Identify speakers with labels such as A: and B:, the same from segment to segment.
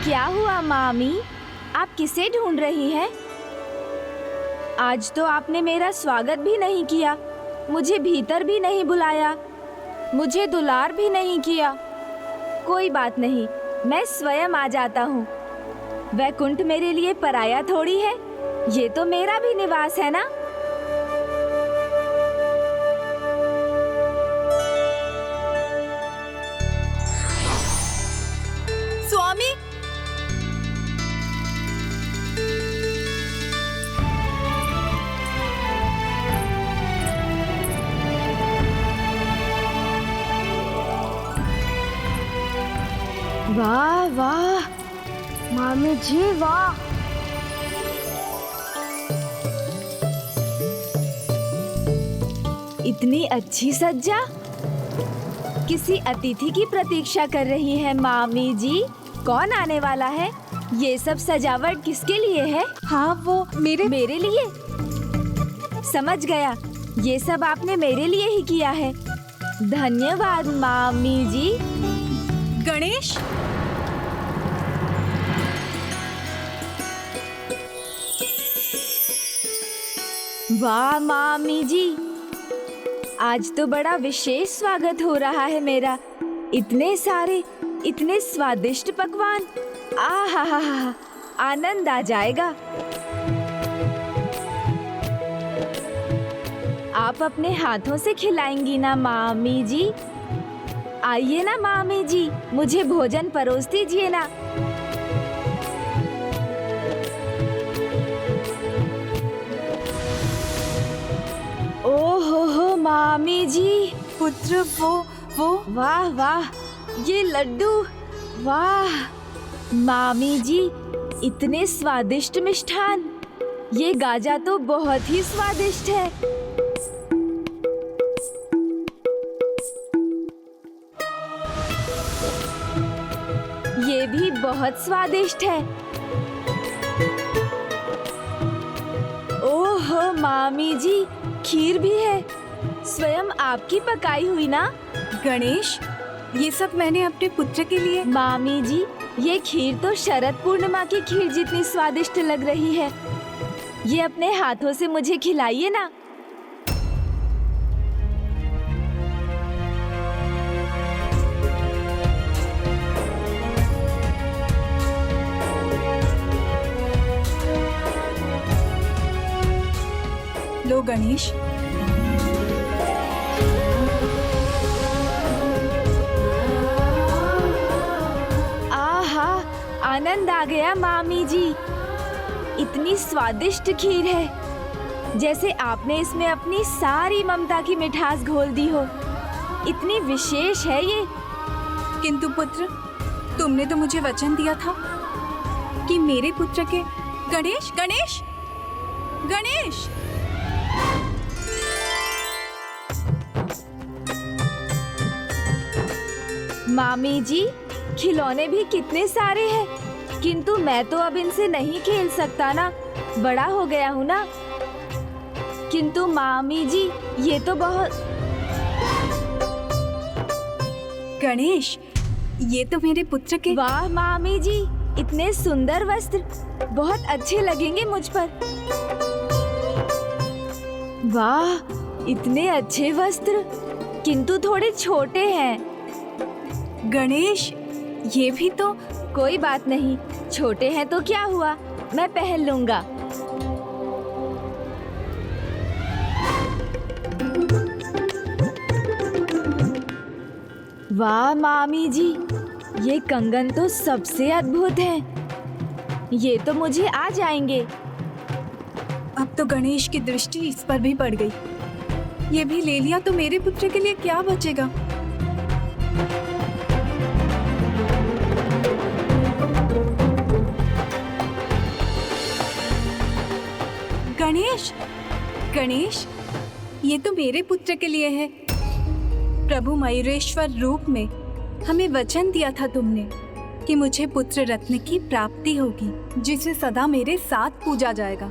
A: क्या हुआ मामी? आप किसे ढूंढ रही हैं? आज तो आपने मेरा स्वागत भी नहीं किया, मुझे भीतर भी नहीं बुलाया, मुझे दुलार भी नहीं किया। कोई बात नहीं, मैं स्वयं आ जाता हूँ। वैकुंठ मेरे लिए पराया थोड़ी है, ये तो मेरा भी निवास है ना।
B: स्वामी,
A: वाह वाह मामी जी, वाह। इतनी अच्छी सज्जा, किसी अतिथि की प्रतीक्षा कर रही है मामी जी। कौन आने वाला है? ये सब सजावट किसके लिए है?
B: हाँ वो मेरे
A: लिए। समझ गया, ये सब आपने मेरे लिए ही किया है। धन्यवाद मामी जी।
B: गणेश,
A: वाह मामी जी, आज तो बड़ा विशेष स्वागत हो रहा है मेरा। इतने सारे, इतने स्वादिष्ट पकवान, आहा, आनंद आ जाएगा। आप अपने हाथों से खिलाएंगी ना मामी जी? आइए ना मामी जी, मुझे भोजन परोस दीजिए ना। ओहो हो मामी जी,
B: पुत्र, वो
A: वाह वाह, ये लड्डू, वाह मामी जी, इतने स्वादिष्ट मिष्ठान। ये गाजा तो बहुत ही स्वादिष्ट है। ये भी बहुत स्वादिष्ट है। ओहो मामी जी, खीर भी है, स्वयं आपकी पकाई हुई ना?
B: गणेश, ये सब मैंने अपने पुत्र के लिए।
A: मामी जी, ये खीर तो शरद पूर्णिमा की खीर जितनी स्वादिष्ट लग रही है। ये अपने हाथों से मुझे खिलाइए ना।
B: लो गणेश।
A: आहा, आनंद आ गया मामी जी। इतनी स्वादिष्ट खीर है, जैसे आपने इसमें अपनी सारी ममता की मिठास घोल दी हो। इतनी विशेष है ये।
B: किंतु पुत्र, तुमने तो मुझे वचन दिया था कि मेरे पुत्र के। गणेश, गणेश, गणेश!
A: मामी जी, खिलौने भी कितने सारे हैं, किंतु मैं तो अब इनसे नहीं खेल सकता ना, बड़ा हो गया हूँ ना। किंतु मामी जी, ये तो बहुत।
B: गणेश, ये तो मेरे पुत्र के।
A: वाह मामी जी, इतने सुंदर वस्त्र, बहुत अच्छे लगेंगे मुझ पर। वाह, इतने अच्छे वस्त्र, किंतु थोड़े छोटे हैं।
B: गणेश, ये भी तो।
A: कोई बात नहीं, छोटे हैं तो क्या हुआ, मैं पहन लूंगा। वाह मामी जी, ये कंगन तो सबसे अद्भुत है। ये तो मुझे आ जाएंगे।
B: अब तो गणेश की दृष्टि इस पर भी पड़ गई। ये भी ले लिया तो मेरे पुत्र के लिए क्या बचेगा? गणेश, गणेश, ये तो मेरे पुत्र के लिए है। प्रभु मयूरेश्वर रूप में हमें वचन दिया था तुमने कि मुझे पुत्र रत्न की प्राप्ति होगी, जिसे सदा मेरे साथ पूजा जाएगा।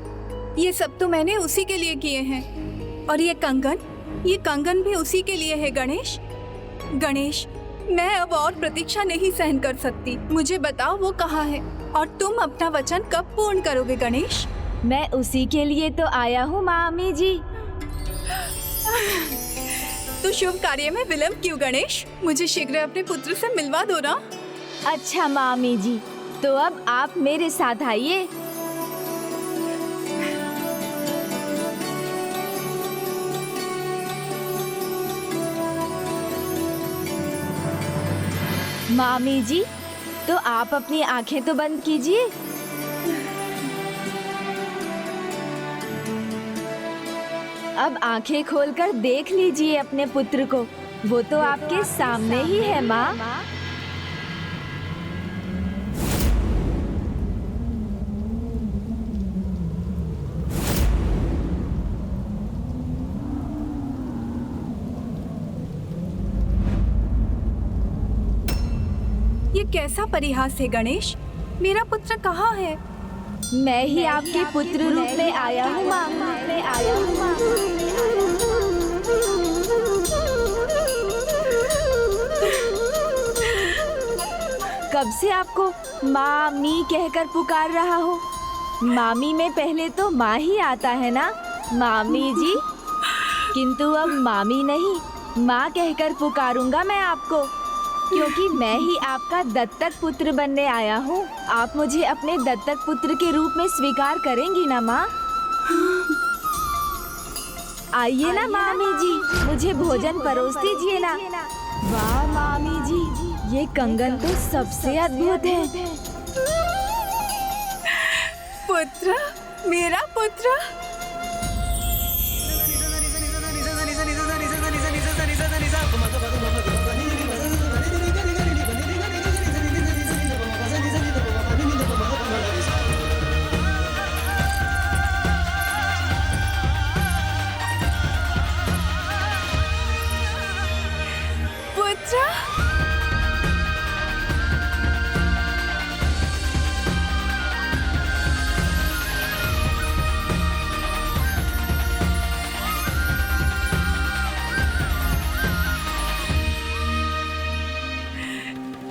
B: ये सब तो मैंने उसी के लिए किए हैं। और ये कंगन भी उसी के लिए है। गणेश, गणेश, मैं अब और प्रतीक्षा नहीं सहन कर सकती। मुझे बताओ वो कहाँ है और तुम अपना वचन कब पूर्ण करोगे गणेश?
A: मैं उसी के लिए तो आया हूँ मामी जी।
B: तो शुभ कार्य में विलंब क्यों गणेश? मुझे शीघ्र अपने पुत्र से मिलवा दो ना।
A: अच्छा मामी जी, तो अब आप मेरे साथ आइए। मामी जी, तो आप अपनी आंखें तो बंद कीजिए। अब आंखें खोलकर देख लीजिए अपने पुत्र को। वो तो आपके सामने ही है माँ।
B: ये कैसा परिहास है गणेश? मेरा पुत्र कहाँ है?
A: मैं ही आपके पुत्र रूप में आया हूँ माँ। कब से आपको मामी कहकर पुकार रहा हूँ। मामी में पहले तो माँ ही आता है ना मामी जी। किंतु अब मामी नहीं, माँ कहकर पुकारूंगा मैं आपको, क्योंकि मैं ही आपका दत्तक पुत्र बनने आया हूँ। आप मुझे अपने दत्तक पुत्र के रूप में स्वीकार करेंगी ना माँ? आइए ना मामी जी, मुझे भोजन परोस दीजिए ना। वाह मामी जी, ये कंगन तो सबसे अद्भुत है।
B: पुत्र, मेरा पुत्र।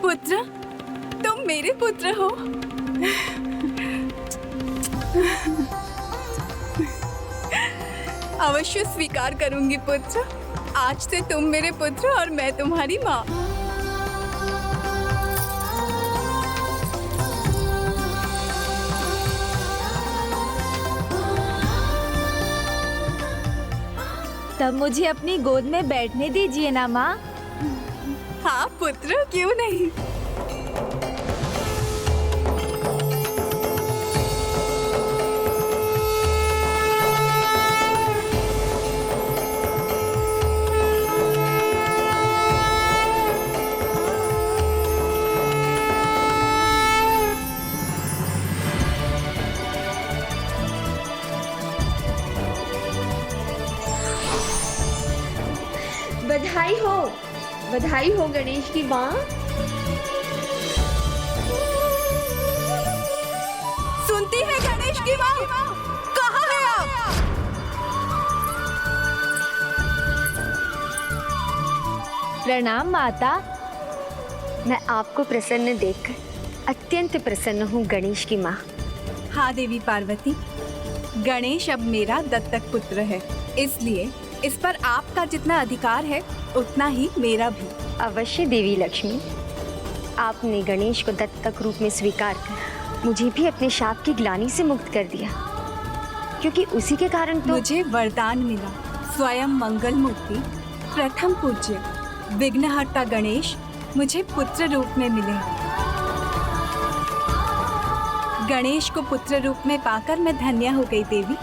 B: पुत्र, तुम मेरे पुत्र हो। अवश्य स्वीकार करूंगी पुत्र। आज से तुम मेरे पुत्र और मैं तुम्हारी माँ।
A: तब मुझे अपनी गोद में बैठने दीजिए ना माँ।
B: हाँ पुत्र, क्यों नहीं।
C: बधाई हो गणेश की माँ।
B: सुनती है गणेश की माँ? कहाँ है आप?
A: प्रणाम माता।
C: मैं आपको प्रसन्न देखकर अत्यंत प्रसन्न हूँ गणेश की माँ।
B: हाँ देवी पार्वती, गणेश अब मेरा दत्तक पुत्र है, इसलिए इस पर आपका जितना अधिकार है उतना ही मेरा भी।
C: अवश्य देवी लक्ष्मी, आपने गणेश को दत्तक रूप में स्वीकार कर मुझे भी अपने शाप की ग्लानि से मुक्त कर दिया, क्योंकि उसी के कारण तो
B: मुझे वरदान मिला। स्वयं मंगल मूर्ति प्रथम पूज्य विघ्नहर्ता गणेश मुझे पुत्र रूप में मिले। गणेश को पुत्र रूप में पाकर मैं धन्य हो गई देवी,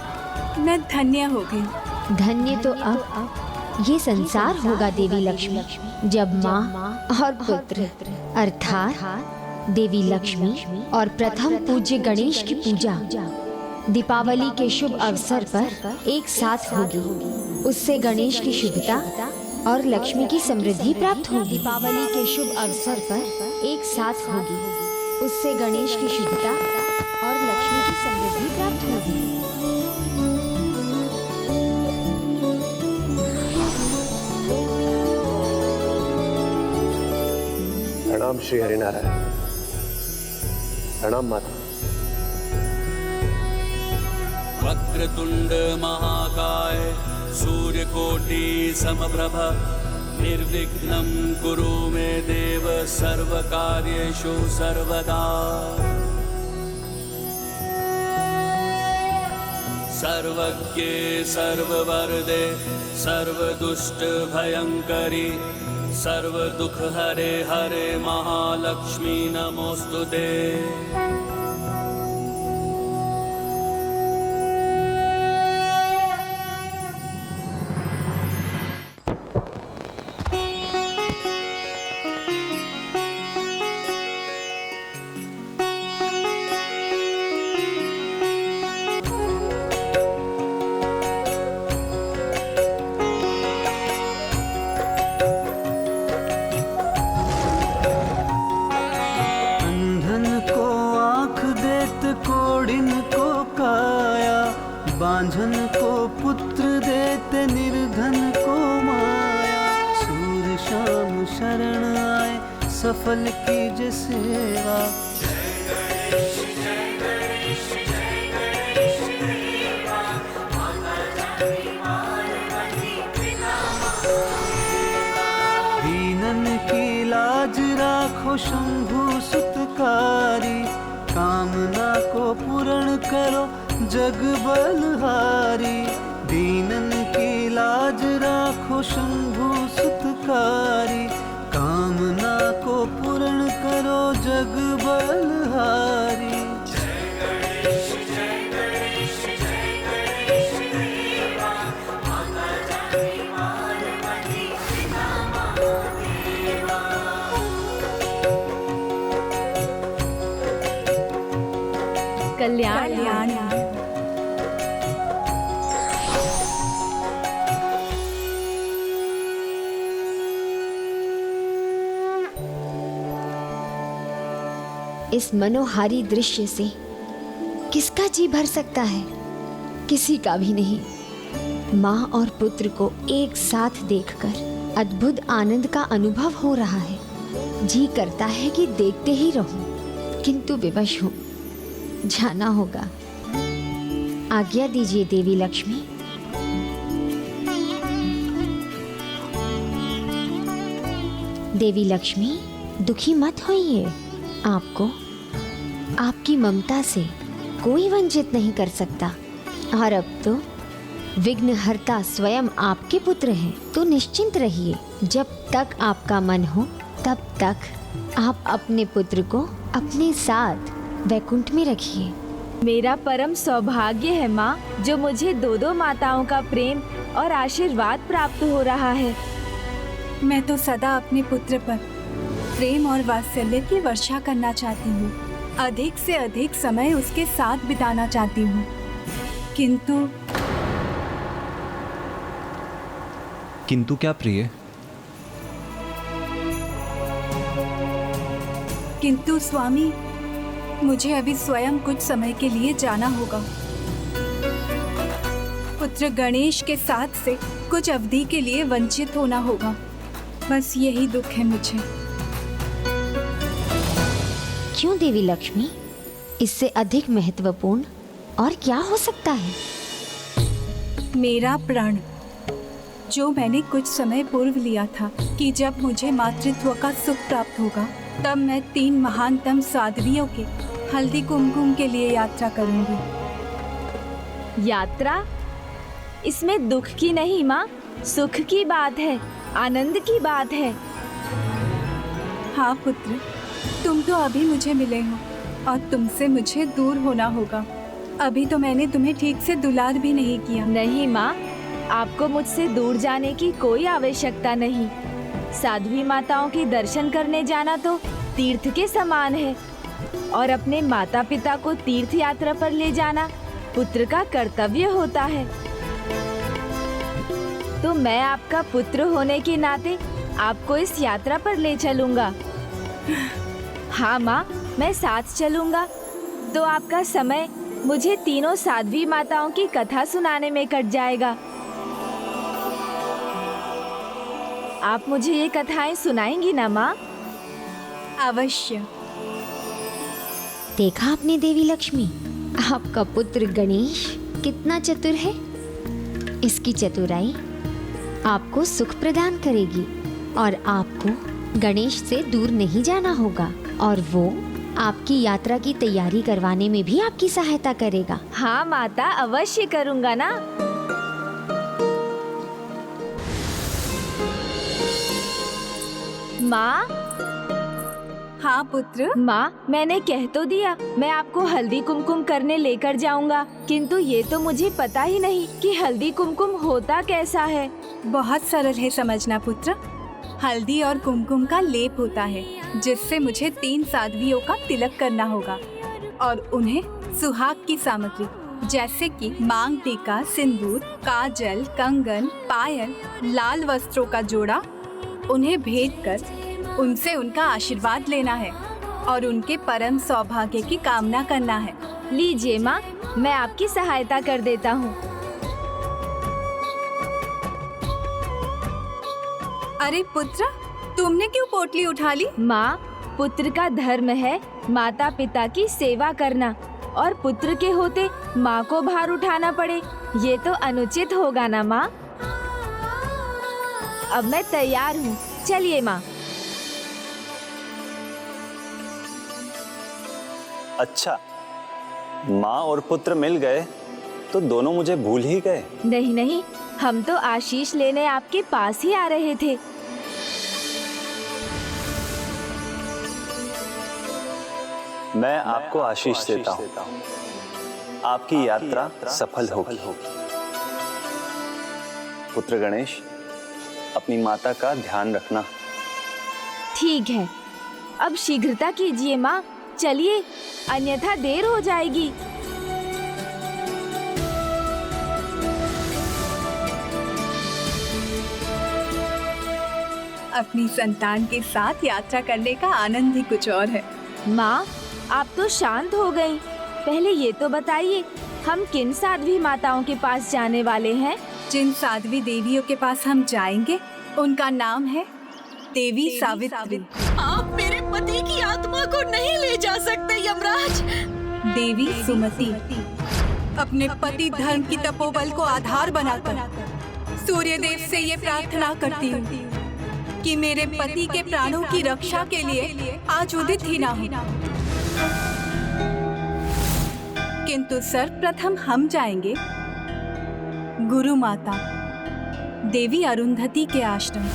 B: मैं धन्य हो गई।
D: धन्य तो अब ये संसार होगा देवी लक्ष्मी, जब माँ और पुत्र अर्थात देवी लक्ष्मी और प्रथम पूज्य गणेश की पूजा दीपावली के शुभ अवसर पर एक साथ होगी। उससे गणेश की शुभता और लक्ष्मी की समृद्धि प्राप्त होगी। दीपावली के शुभ अवसर पर एक साथ होगी, उससे गणेश की शुभता और लक्ष्मी की समृद्धि प्राप्त होगी।
E: प्रणाम श्री हरिनारायण। प्रणाम माता।
F: वक्रतुंड महाकाय सूर्यकोटि समप्रभ निर्विघ्नं कुरु मे देव सर्वकार्येषु सर्वदा। सर्वज्ञे सर्ववरदे सर्वदुष्टभयङ्करी सर्वदुःखहरे हरे महालक्ष्मी नमोस्तुते।
G: बांझन को पुत्र देते निर्धन को माया। सूर्य शाम शरण आए सफल कीजे सेवा। दीनन की लाज राखो शंभु सुतकारी। कामना को पूर्ण करो जग बलहारी। दीनन की लाज राखो शंभु सुतकारी। कामना को पूर्ण करो जग बलहारी।
A: कल्याण।
D: इस मनोहारी दृश्य से किसका जी भर सकता है? किसी का भी नहीं। माँ और पुत्र को एक साथ देखकर अद्भुत आनंद का अनुभव हो रहा है। जी करता है कि देखते ही रहूं, किंतु विवश हूं। जाना होगा। आज्ञा दीजिए देवी लक्ष्मी। देवी लक्ष्मी, दुखी मत होइए। आपको आपकी ममता से कोई वंचित नहीं कर सकता। और अब तो विघ्नहर्ता स्वयं आपके पुत्र हैं, तो निश्चिंत रहिए। जब तक आपका मन हो तब तक आप अपने पुत्र को अपने साथ वैकुंठ में रखिए।
A: मेरा परम सौभाग्य है माँ, जो मुझे दो माताओं का प्रेम और आशीर्वाद प्राप्त हो रहा है।
B: मैं तो सदा अपने पुत्र पर प्रेम और वात्सल्य की वर्षा करना चाहती हूँ। अधिक से अधिक समय उसके साथ बिताना चाहती हूँ,
H: किंतु क्या प्रिय?
B: किंतु स्वामी, मुझे अभी स्वयं कुछ समय के लिए जाना होगा। पुत्र गणेश के साथ से कुछ अवधि के लिए वंचित होना होगा। बस यही दुख है मुझे।
D: क्यों देवी लक्ष्मी? इससे अधिक महत्वपूर्ण और क्या हो सकता है?
B: मेरा प्रण, जो मैंने कुछ समय पूर्व लिया था कि जब मुझे मातृत्व का सुख प्राप्त होगा तब मैं 3 महानतम साध्वियों के हल्दी कुमकुम के लिए यात्रा करूंगी।
A: यात्रा? इसमें दुख की नहीं माँ, सुख की बात है, आनंद की बात है।
B: हाँ पुत्र, तुम तो अभी मुझे मिले हो और तुमसे मुझे दूर होना होगा। अभी तो मैंने तुम्हें ठीक से दुलार भी नहीं किया।
A: नहीं माँ, आपको मुझसे दूर जाने की कोई आवश्यकता नहीं। साध्वी माताओं के दर्शन करने जाना तो तीर्थ के समान है, और अपने माता पिता को तीर्थ यात्रा पर ले जाना पुत्र का कर्तव्य होता है। तो मैं आपका पुत्र होने के नाते आपको इस यात्रा पर ले चलूंगा। हाँ माँ, मैं साथ चलूंगा। तो आपका समय मुझे तीनों साध्वी माताओं की कथा सुनाने में कट जाएगा। आप मुझे ये कथाएं सुनाएंगी ना माँ?
B: अवश्य।
D: देखा आपने देवी लक्ष्मी, आपका पुत्र गणेश कितना चतुर है। इसकी चतुराई आपको सुख प्रदान करेगी और आपको गणेश से दूर नहीं जाना होगा, और वो आपकी यात्रा की तैयारी करवाने में भी आपकी सहायता करेगा।
A: हाँ माता, अवश्य करूँगा ना। माँ,
B: हाँ पुत्र।
A: माँ, मैंने कह तो दिया मैं आपको हल्दी कुमकुम करने लेकर जाऊंगा, किंतु ये तो मुझे पता ही नहीं कि हल्दी कुमकुम होता कैसा है।
B: बहुत सरल है समझना पुत्र। हल्दी और कुमकुम का लेप होता है, जिससे मुझे 3 साध्वियों का तिलक करना होगा और उन्हें सुहाग की सामग्री जैसे कि मांग टीका, सिंदूर, काजल, कंगन, पायल, लाल वस्त्रों का जोड़ा उन्हें भेंट कर उनसे उनका आशीर्वाद लेना है और उनके परम सौभाग्य की कामना करना है।
A: लीजिए माँ, मैं आपकी सहायता कर देता हूँ।
B: अरे पुत्र, तुमने क्यों पोटली उठा ली?
A: माँ, पुत्र का धर्म है माता पिता की सेवा करना, और पुत्र के होते माँ को भार उठाना पड़े, ये तो अनुचित होगा ना माँ। अब मैं तैयार हूँ, चलिए माँ।
I: अच्छा, माँ और पुत्र मिल गए तो दोनों मुझे भूल ही गए।
A: नहीं नहीं, हम तो आशीष लेने आपके पास ही आ रहे थे।
I: मैं आपको आशीष देता हूँ, आपकी यात्रा सफल होगी। पुत्र गणेश, अपनी माता का ध्यान रखना।
A: ठीक है, अब शीघ्रता कीजिए माँ, चलिए, अन्यथा देर हो जाएगी।
B: अपनी संतान के साथ यात्रा करने का आनंद ही कुछ और है।
A: माँ, आप तो शांत हो गई। पहले ये तो बताइए, हम किन साध्वी माताओं के पास जाने वाले हैं?
B: जिन साध्वी देवियों के पास हम जाएंगे उनका नाम है देवी सावित्री।
J: आप मेरे पति की आत्मा को नहीं ले जा सकते यमराज।
B: देवी सुमति अपने पति धर्म की तपोबल को आधार बनाकर सूर्य देव से ये प्रार्थना करती हूँ कि मेरे पति के प्राणों की रक्षा के लिए आज उदित ही ना हो। किंतु सर्वप्रथम हम जाएंगे गुरु माता देवी अरुंधति के आश्रम।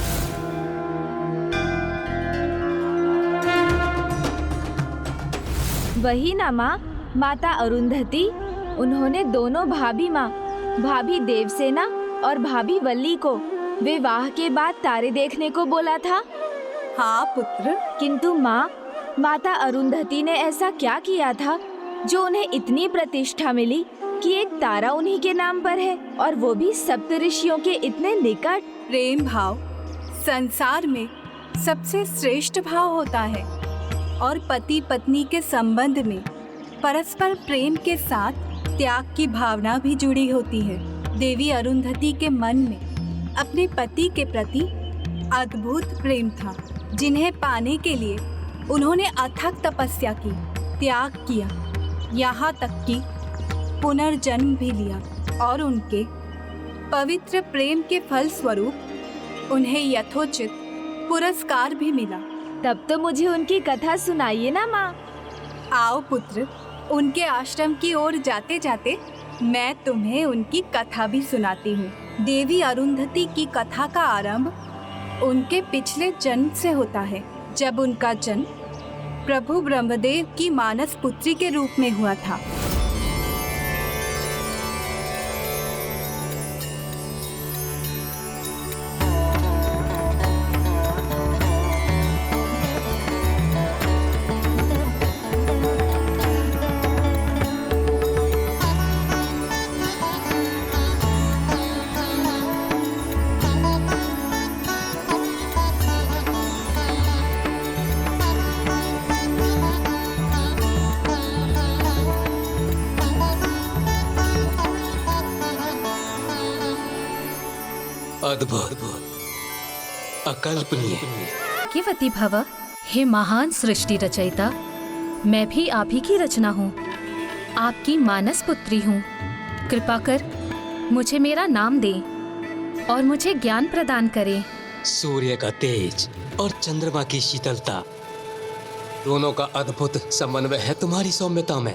A: वही ना माँ, माता अरुंधति। उन्होंने दोनों भाभी माँ, भाभी देवसेना और भाभी वल्ली को विवाह के बाद तारे देखने को बोला था।
B: हाँ पुत्र।
A: किंतु माँ, माता अरुंधति ने ऐसा क्या किया था जो उन्हें इतनी प्रतिष्ठा मिली कि एक तारा उन्हीं के नाम पर है, और वो भी सप्त ऋषियों के इतने निकट।
B: प्रेम भाव संसार में सबसे श्रेष्ठ भाव होता है और पति पत्नी के संबंध में परस्पर प्रेम के साथ त्याग की भावना भी जुड़ी होती है। देवी अरुंधति के मन में अपने पति के प्रति अद्भुत प्रेम था, जिन्हें पाने के लिए उन्होंने अथक तपस्या की, त्याग किया, यहाँ तक कि पुनर्जन्म भी लिया, और उनके पवित्र प्रेम के फल स्वरूप उन्हें यथोचित पुरस्कार भी मिला।
A: तब तो मुझे उनकी कथा सुनाइए ना माँ।
B: आओ पुत्र, उनके आश्रम की ओर जाते जाते मैं तुम्हें उनकी कथा भी सुनाती हूँ। देवी अरुंधति की कथा का आरंभ उनके पिछले जन्म से होता है, जब उनका जन्म प्रभु ब्रह्मदेव की मानस पुत्री के रूप में हुआ था।
F: अद्भुत, अकल्पनीय।
J: भाग्यवती भव,
K: हे महान सृष्टि रचयिता, मैं भी आप ही की रचना हूँ, आपकी मानस पुत्री हूँ। कृपा कर मुझे मेरा नाम दें और मुझे ज्ञान प्रदान करें।
L: सूर्य का तेज और चंद्रमा की शीतलता, दोनों का अद्भुत समन्वय है तुम्हारी सौम्यता में।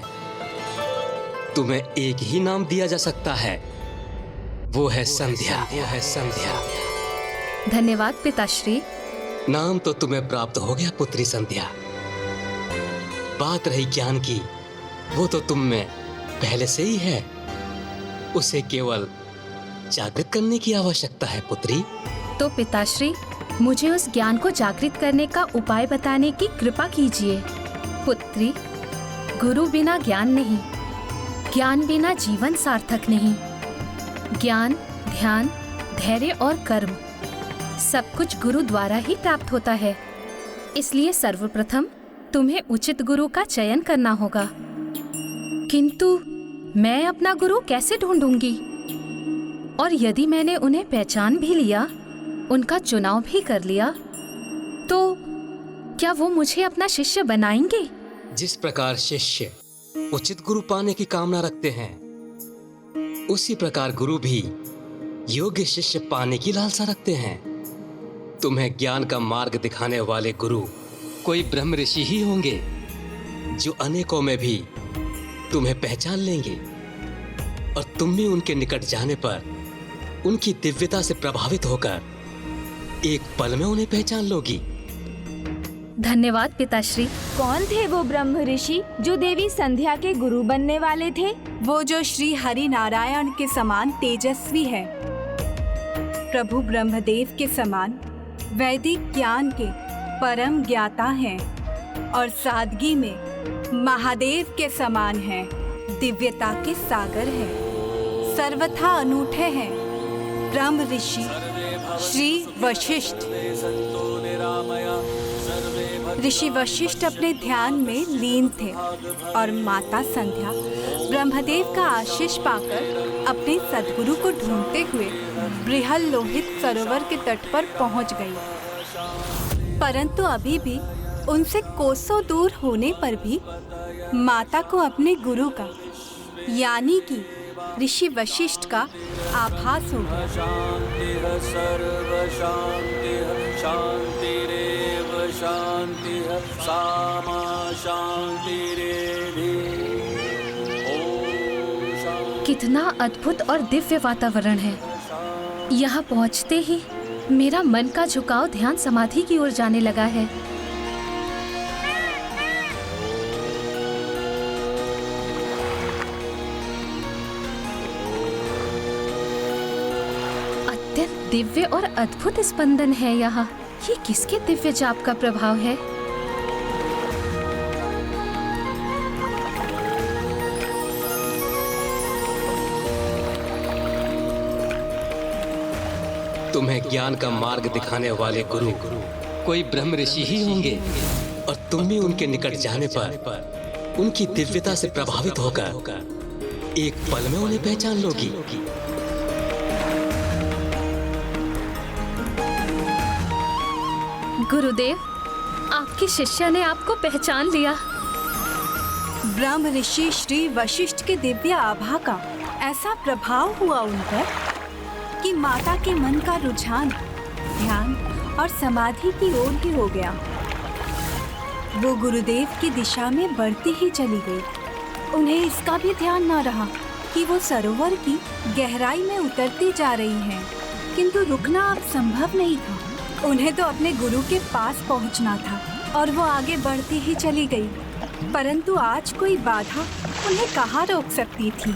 L: तुम्हें एक ही नाम दिया जा सकता है, वो है संध्या। वो है संध्या।
K: धन्यवाद पिताश्री।
L: नाम तो तुम्हें प्राप्त हो गया पुत्री संध्या। बात रही ज्ञान की, वो तो तुम में पहले से ही है, उसे केवल जागृत करने की आवश्यकता है पुत्री।
K: तो पिताश्री, मुझे उस ज्ञान को जागृत करने का उपाय बताने की कृपा कीजिए। पुत्री, गुरु बिना ज्ञान नहीं, ज्ञान बिना जीवन सार्थक नहीं। ज्ञान, ध्यान, धैर्य और कर्म सब कुछ गुरु द्वारा ही प्राप्त होता है। इसलिए सर्वप्रथम तुम्हें उचित गुरु का चयन करना होगा। किंतु मैं अपना गुरु कैसे ढूंढूंगी? और यदि मैंने उन्हें पहचान भी लिया, उनका चुनाव भी कर लिया, तो क्या वो मुझे अपना शिष्य बनाएंगे?
L: जिस प्रकार शिष्य उचित गुरु पाने की कामना रखते हैं, उसी प्रकार गुरु भी योग्य शिष्य पाने की लालसा रखते हैं। तुम्हें ज्ञान का मार्ग दिखाने वाले गुरु कोई ब्रह्म ऋषि ही होंगे, जो अनेकों में भी तुम्हें पहचान लेंगे और तुम भी उनके निकट जाने पर उनकी दिव्यता से प्रभावित होकर एक पल में उन्हें पहचान लोगी।
K: धन्यवाद पिताश्री।
A: कौन थे वो ब्रह्म ऋषि जो देवी संध्या के गुरु बनने वाले थे?
B: वो जो श्री हरि नारायण के समान तेजस्वी है, प्रभु ब्रह्मदेव के समान वैदिक ज्ञान के परम ज्ञाता हैं और सादगी में महादेव के समान हैं, दिव्यता के सागर हैं, सर्वथा अनूठे हैं। ब्रह्म ऋषि श्री वशिष्ठ। ऋषि वशिष्ठ अपने ध्यान में लीन थे और माता संध्या ब्रह्मदेव का आशीष पाकर अपने सद्गुरु को ढूंढते हुए बृहल लोहित सरोवर के तट पर पहुंच गई। परंतु अभी भी उनसे कोसों दूर होने पर भी माता को अपने गुरु का, यानी कि ऋषि वशिष्ठ का आभास हो गया।
K: कितना अद्भुत और दिव्य वातावरण है। यहाँ पहुँचते ही मेरा मन का झुकाव ध्यान समाधि की ओर जाने लगा है। अत्यंत दिव्य और अद्भुत स्पंदन है यहाँ। ये किसके दिव्य जाप का प्रभाव है?
L: तुम्हें ज्ञान का मार्ग दिखाने वाले गुरु कोई ब्रह्म ऋषि ही होंगे और तुम भी उनके निकट जाने पर उनकी दिव्यता से प्रभावित होकर एक पल में उन्हें पहचान लोगी।
K: गुरुदेव, आपके शिष्य ने आपको पहचान लिया।
B: ब्रह्म ऋषि श्री वशिष्ठ के दिव्य आभा का ऐसा प्रभाव हुआ उन पर कि माता के मन का रुझान ध्यान और समाधि की ओर ही हो गया। वो गुरुदेव की दिशा में बढ़ती ही चली गई। उन्हें इसका भी ध्यान न रहा कि वो सरोवर की गहराई में उतरती जा रही हैं, किंतु रुकना अब संभव नहीं था। उन्हें तो अपने गुरु के पास पहुंचना था और वो आगे बढ़ती ही चली गई। परंतु आज कोई बाधा उन्हें कहाँ रोक सकती थी?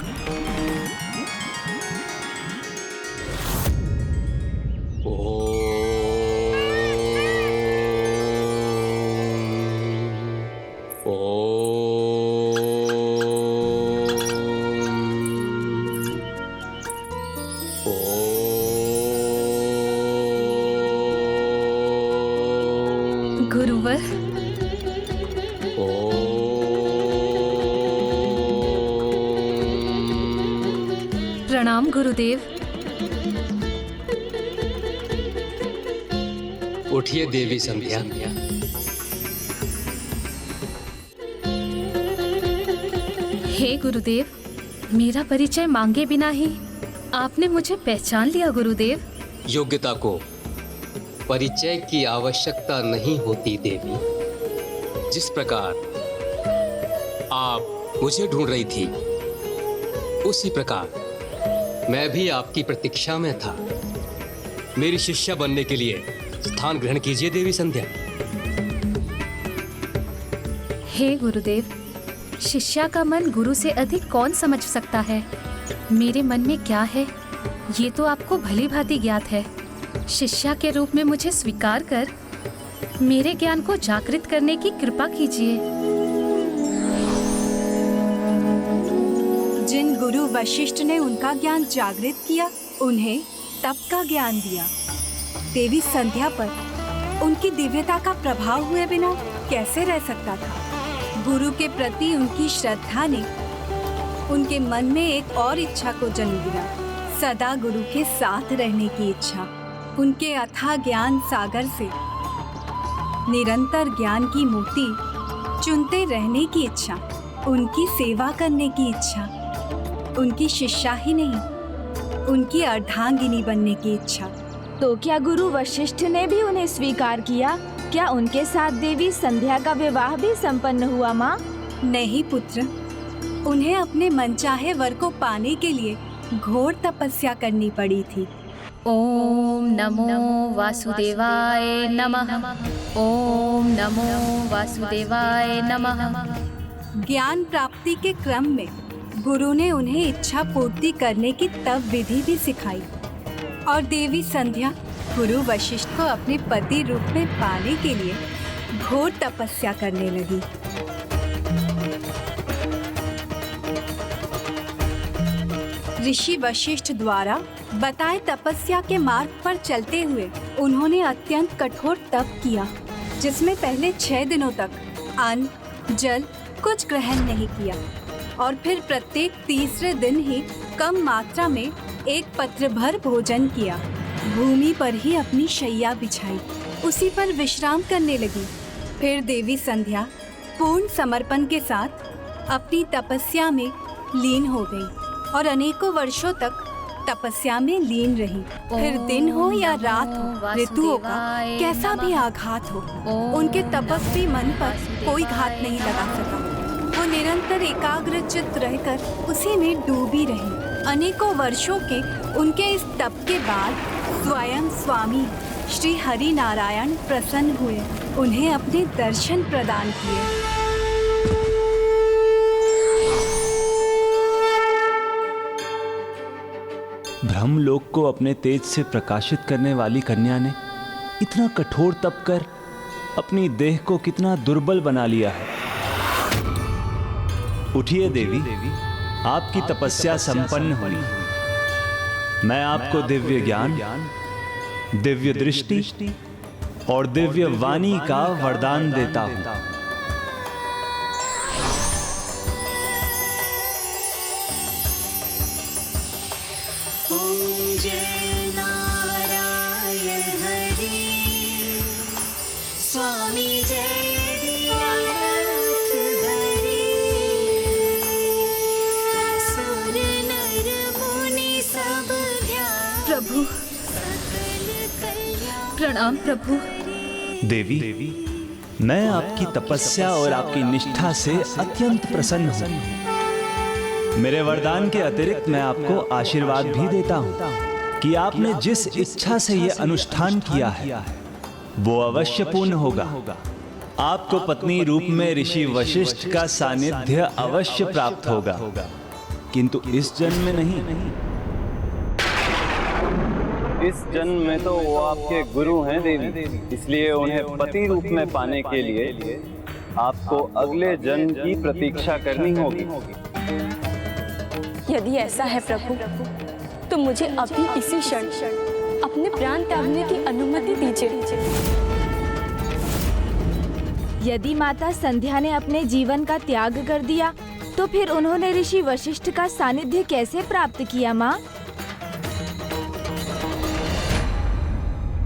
K: गुरुवर, प्रणाम गुरुदेव।
L: उठिए देवी संध्या,
K: हे गुरुदेव, मेरा परिचय मांगे बिना ही आपने मुझे पहचान लिया गुरुदेव।
L: योग्यता को परिचय की आवश्यकता नहीं होती देवी। जिस प्रकार आप मुझे ढूंढ रही थी, उसी प्रकार मैं भी आपकी प्रतीक्षा में था। मेरी शिष्या बनने के लिए स्थान ग्रहण कीजिए देवी संध्या।
K: हे गुरुदेव, शिष्या का मन गुरु से अधिक कौन समझ सकता है? मेरे मन में क्या है ये तो आपको भली भांति ज्ञात है। शिष्या के रूप में मुझे स्वीकार कर मेरे ज्ञान को जागृत करने की कृपा कीजिए।
B: जिन गुरु वशिष्ठ ने उनका ज्ञान जागृत किया, उन्हें तप का ज्ञान दिया। देवी संध्या पर उनकी दिव्यता का प्रभाव हुए बिना कैसे रह सकता था? गुरु के प्रति उनकी श्रद्धा ने उनके मन में एक और इच्छा को जन्म दिया, सदा गुरु के साथ रहने की इच्छा। उनके अथाह ज्ञान सागर से निरंतर ज्ञान की मोती चुनते रहने की इच्छा, उनकी सेवा करने की इच्छा, उनकी शिष्या ही नहीं, उनकी अर्धांगिनी बनने की इच्छा।
A: तो क्या गुरु वशिष्ठ ने भी उन्हें स्वीकार किया? क्या उनके साथ देवी संध्या का विवाह भी संपन्न हुआ माँ?
B: नहीं पुत्र, उन्हें अपने मनचाहे वर को पाने के लिए घोर तपस्या करनी पड़ी थी।
K: ओम नमो वासुदेवाय नमः। ओम नमो वासुदेवाय नमः।
B: ज्ञान प्राप्ति के क्रम में गुरु ने उन्हें इच्छा पूर्ति करने की तप विधि भी सिखाई और देवी संध्या गुरु वशिष्ठ को अपने पति रूप में पाने के लिए घोर तपस्या करने लगी। ऋषि वशिष्ठ द्वारा बताए तपस्या के मार्ग पर चलते हुए उन्होंने अत्यंत कठोर तप किया, जिसमें पहले 6 दिनों तक अन्न जल कुछ ग्रहण नहीं किया और फिर प्रत्येक तीसरे दिन ही कम मात्रा में 1 पत्र भर भोजन किया। भूमि पर ही अपनी शैया बिछाई, उसी पर विश्राम करने लगी। फिर देवी संध्या पूर्ण समर्पण के साथ अपनी तपस्या में लीन हो गई और अनेकों वर्षों तक तपस्या में लीन रही। फिर दिन हो या रात हो, ऋतुओं का कैसा भी आघात हो, उनके तपस्वी मन पर कोई घात नहीं लगा सका। वो निरंतर एकाग्रचित्त रहकर उसी में डूबी रही। अनेकों वर्षों के उनके इस तप के बाद स्वयं स्वामी श्री हरि नारायण प्रसन्न हुए, उन्हें अपने दर्शन प्रदान किए।
M: ब्रह्मलोक को अपने तेज से प्रकाशित करने वाली कन्या ने इतना कठोर तप कर अपनी देह को कितना दुर्बल बना लिया है। उठिए देवी, आपकी तपस्या संपन्न हुई। मैं आपको दिव्य ज्ञान, दिव्य दृष्टि और दिव्य वाणी का वरदान देता हूं।
K: प्रभु, प्रणाम प्रभु।
M: देवी, मैं आपकी तपस्या और आपकी निष्ठा से अत्यंत प्रसन्न हूं। मेरे वरदान के अतिरिक्त मैं आपको आशीर्वाद भी देता हूं कि आपने जिस इच्छा से यह अनुष्ठान किया है वो अवश्य पूर्ण होगा। आपको पत्नी रूप में ऋषि वशिष्ठ का सानिध्य अवश्य प्राप्त होगा, किंतु इस जन्म में नहीं।
I: इस जन्म में तो वो आपके गुरु हैं देवी, इसलिए उन्हें पति रूप में पाने के लिए आपको अगले जन्म की प्रतीक्षा करनी होगी।
N: यदि ऐसा है प्रभु, तो मुझे अभी इसी क्षण अपने प्राण त्यागने की अनुमति दीजिए।
A: यदि माता संध्या ने अपने जीवन का त्याग कर दिया, तो फिर उन्होंने ऋषि वशिष्ठ का सानिध्य कैसे प्राप्त किया माँ?